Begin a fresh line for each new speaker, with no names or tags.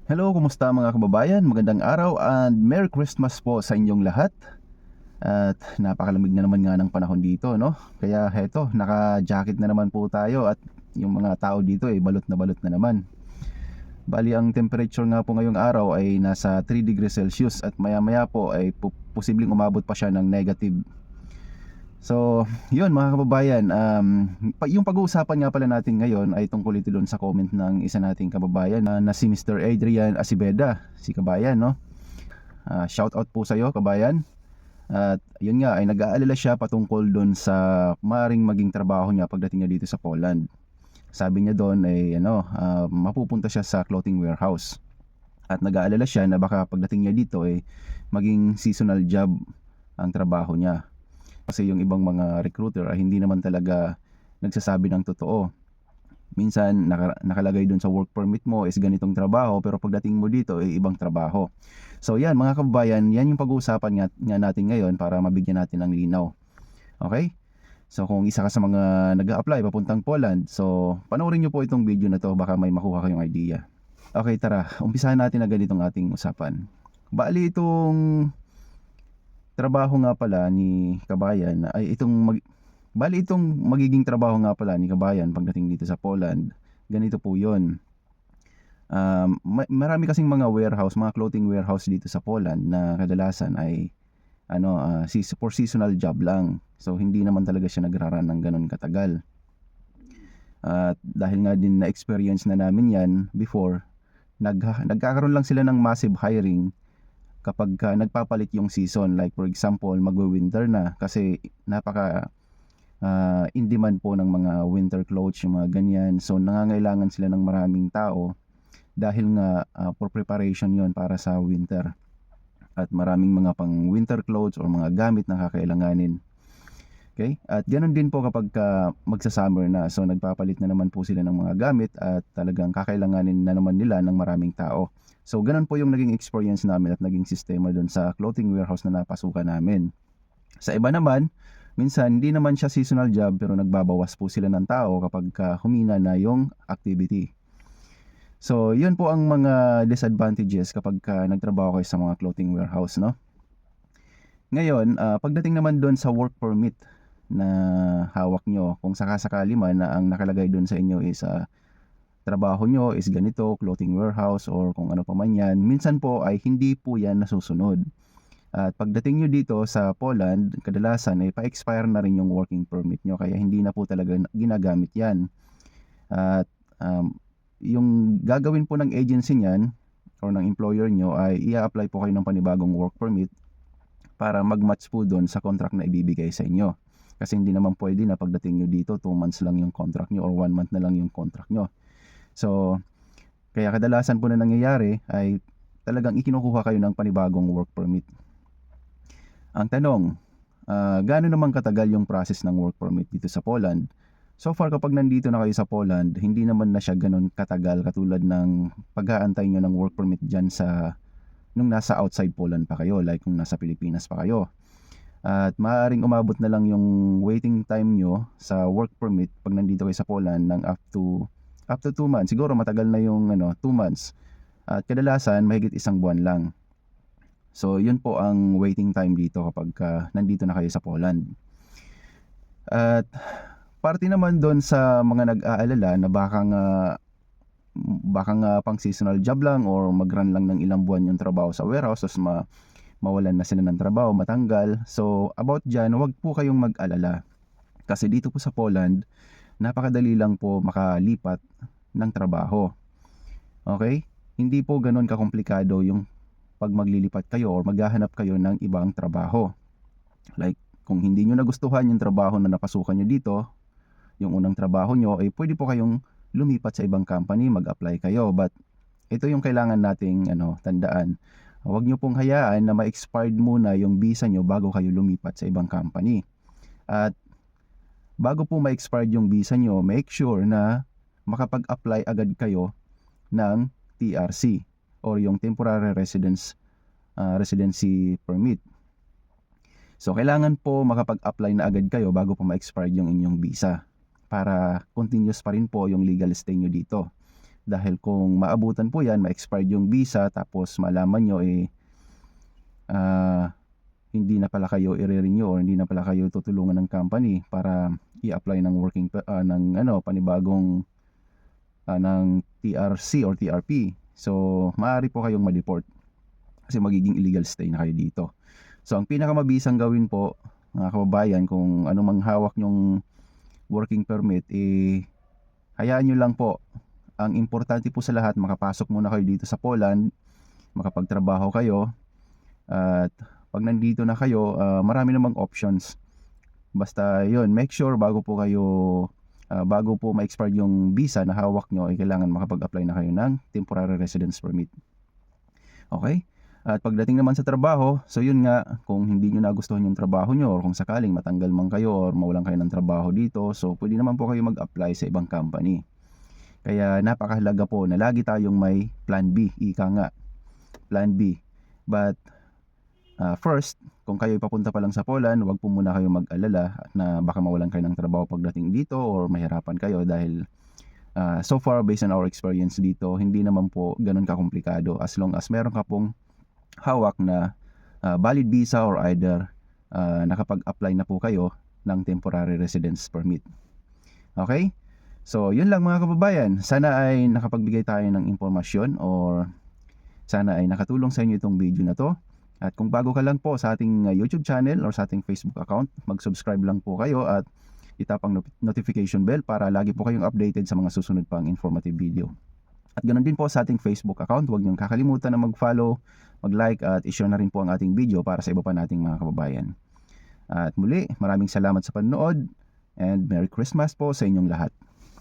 Hello, kumusta mga kababayan? Magandang araw and Merry Christmas po sa inyong lahat. At napakalamig na naman nga ng panahon dito, no? Kaya heto, naka-jacket na naman po tayo at yung mga tao dito ay balot na naman. Bali, ang temperature nga po ngayong araw ay nasa 3 degrees Celsius at maya-maya po ay posibleng umabot pa siya ng negative. So, yun mga kababayan, yung pag-uusapan nga pala natin ngayon ay tungkol ito doon sa comment ng isa nating kababayan na si Mr. Adrian Acibeda, si kabayan, no? Shout out po sa iyo, kabayan. At yun nga, ay nag-aalala siya patungkol doon sa maring maging trabaho niya pagdating niya dito sa Poland. Sabi niya doon ay mapupunta siya sa clothing warehouse. At nag-aalala siya na baka pagdating niya dito ay maging seasonal job ang trabaho niya. Kasi yung ibang mga recruiter ay hindi naman talaga nagsasabi ng totoo. Minsan nakalagay dun sa work permit mo is ganitong trabaho, pero pagdating mo dito ay ibang trabaho. So yan mga kababayan, yan yung pag-uusapan nga natin ngayon para mabigyan natin ng linaw. Okay? So kung isa ka sa mga nag-a-apply papuntang Poland, so panoorin nyo po itong video na to, baka may makuha kayong idea. Okay, tara, umpisahan natin na ganitong ating usapan. Bali itong trabaho nga pala ni kabayan ay bali itong magiging trabaho nga pala ni kabayan pagdating dito sa Poland. Ganito po 'yon. Marami kasing mga warehouse, mga clothing warehouse dito sa Poland na kadalasan ay for seasonal job lang. So hindi naman talaga siya nagraran ng ganun katagal. At dahil nga din na experience na namin 'yan before, nagkakaroon lang sila ng massive hiring kapag nagpapalit yung season, like for example magwe-winter na kasi napaka in demand po ng mga winter clothes, yung mga ganyan. So nangangailangan sila ng maraming tao dahil nga for preparation yon para sa winter, at maraming mga pang winter clothes or mga gamit na kakailanganin. Okay? At ganoon din po kapag magsa-summer na, so nagpapalit na naman po sila ng mga gamit at talagang kakailanganin na naman nila ng maraming tao. So ganun po yung naging experience namin at naging sistema doon sa clothing warehouse na napasukan namin. Sa iba naman, minsan hindi naman siya seasonal job pero nagbabawas po sila ng tao kapag humina na yung activity. So yun po ang mga disadvantages kapag nagtrabaho kayo sa mga clothing warehouse, no? Ngayon, pagdating naman doon sa work permit na hawak nyo, kung sakasakali man na ang nakalagay doon sa inyo is trabaho nyo is ganito, clothing warehouse or kung ano pa man yan, minsan po ay hindi po yan nasusunod. At pagdating nyo dito sa Poland, kadalasan ay pa-expire na rin yung working permit nyo, kaya hindi na po talaga ginagamit yan. At yung gagawin po ng agency niyan or ng employer nyo ay i-apply po kayo ng panibagong work permit para mag-match po doon sa contract na ibibigay sa inyo. Kasi hindi naman pwede na pagdating nyo dito 2 months lang yung contract nyo or 1 month na lang yung contract nyo. So, kaya kadalasan po na nangyayari ay talagang ikinukuha kayo ng panibagong work permit. Ang tanong, gaano naman katagal yung process ng work permit dito sa Poland? So far kapag nandito na kayo sa Poland, hindi naman na siya ganun katagal katulad ng pag-aantay nyo ng work permit dyan nung nasa outside Poland pa kayo, like kung nasa Pilipinas pa kayo. At maaaring umabot na lang yung waiting time nyo sa work permit pag nandito kayo sa Poland ng up to 2 months. Siguro matagal na yung 2 months. At kadalasan mahigit 1 buwan lang. So yun po ang waiting time dito kapag nandito na kayo sa Poland. At parte naman doon sa mga nag-aalala na baka nga pang seasonal job lang or mag-run lang ng ilang buwan yung trabaho sa warehouse, tapos mawalan na sila ng trabaho, matanggal. So about dyan, huwag po kayong mag-alala. Kasi dito po sa Poland, napakadali lang po makalipat ng trabaho. Okay? Hindi po ganun kakomplikado yung pag maglilipat kayo or maghahanap kayo ng ibang trabaho. Like, kung hindi nyo nagustuhan yung trabaho na napasukan nyo dito, yung unang trabaho nyo, ay pwede po kayong lumipat sa ibang company, mag-apply kayo. But ito yung kailangan nating tandaan. Huwag nyo pong hayaan na ma-expired muna yung visa nyo bago kayo lumipat sa ibang company. At bago po ma-expired yung visa nyo, make sure na makapag-apply agad kayo ng TRC or yung temporary residency permit. So kailangan po makapag-apply na agad kayo bago po ma-expired yung inyong visa para continuous pa rin po yung legal stay nyo dito. dahil kung maabutan po yan, ma-expired yung visa, tapos malaman nyo hindi na pala kayo i-renew or hindi na pala kayo tutulungan ng company para i-apply ng panibagong ng TRC or TRP. So maaari po kayong ma-deport kasi magiging illegal stay na kayo dito. So ang pinakamabisang gawin po, mga kababayan, kung ano mang hawak nyong working permit, hayaan nyo lang po. Ang importante po sa lahat, makapasok muna kayo dito sa Poland, makapagtrabaho kayo, at pag nandito na kayo, marami namang options. Basta yun, make sure bago po ma-expire yung visa na hawak nyo, kailangan makapag-apply na kayo ng temporary residence permit. Okay? At pagdating naman sa trabaho, so yun nga, kung hindi nyo nagustuhan yung trabaho nyo, or kung sakaling matanggal man kayo or mawalan kayo ng trabaho dito, so pwede naman po kayo mag-apply sa ibang company. Kaya napakahalaga po na lagi tayong may plan B, ika nga, plan B. But first, kung kayo papunta pa lang sa Poland, wag po muna kayo mag-alala na baka mawalan kayo ng trabaho pagdating dito or mahirapan kayo dahil so far, based on our experience dito, hindi naman po ganun kakomplikado as long as meron ka pong hawak na valid visa or either nakapag-apply na po kayo ng temporary residence permit. Okay? So, yun lang mga kababayan. Sana ay nakapagbigay tayo ng impormasyon or sana ay nakatulong sa inyo itong video na to. At kung bago ka lang po sa ating YouTube channel or sa ating Facebook account, mag-subscribe lang po kayo at itapang notification bell para lagi po kayong updated sa mga susunod pang informative video. At ganoon din po sa ating Facebook account, huwag niyong kakalimutan na mag-follow, mag-like at i-share na rin po ang ating video para sa iba pa nating mga kababayan. At muli, maraming salamat sa panonood and Merry Christmas po sa inyong lahat.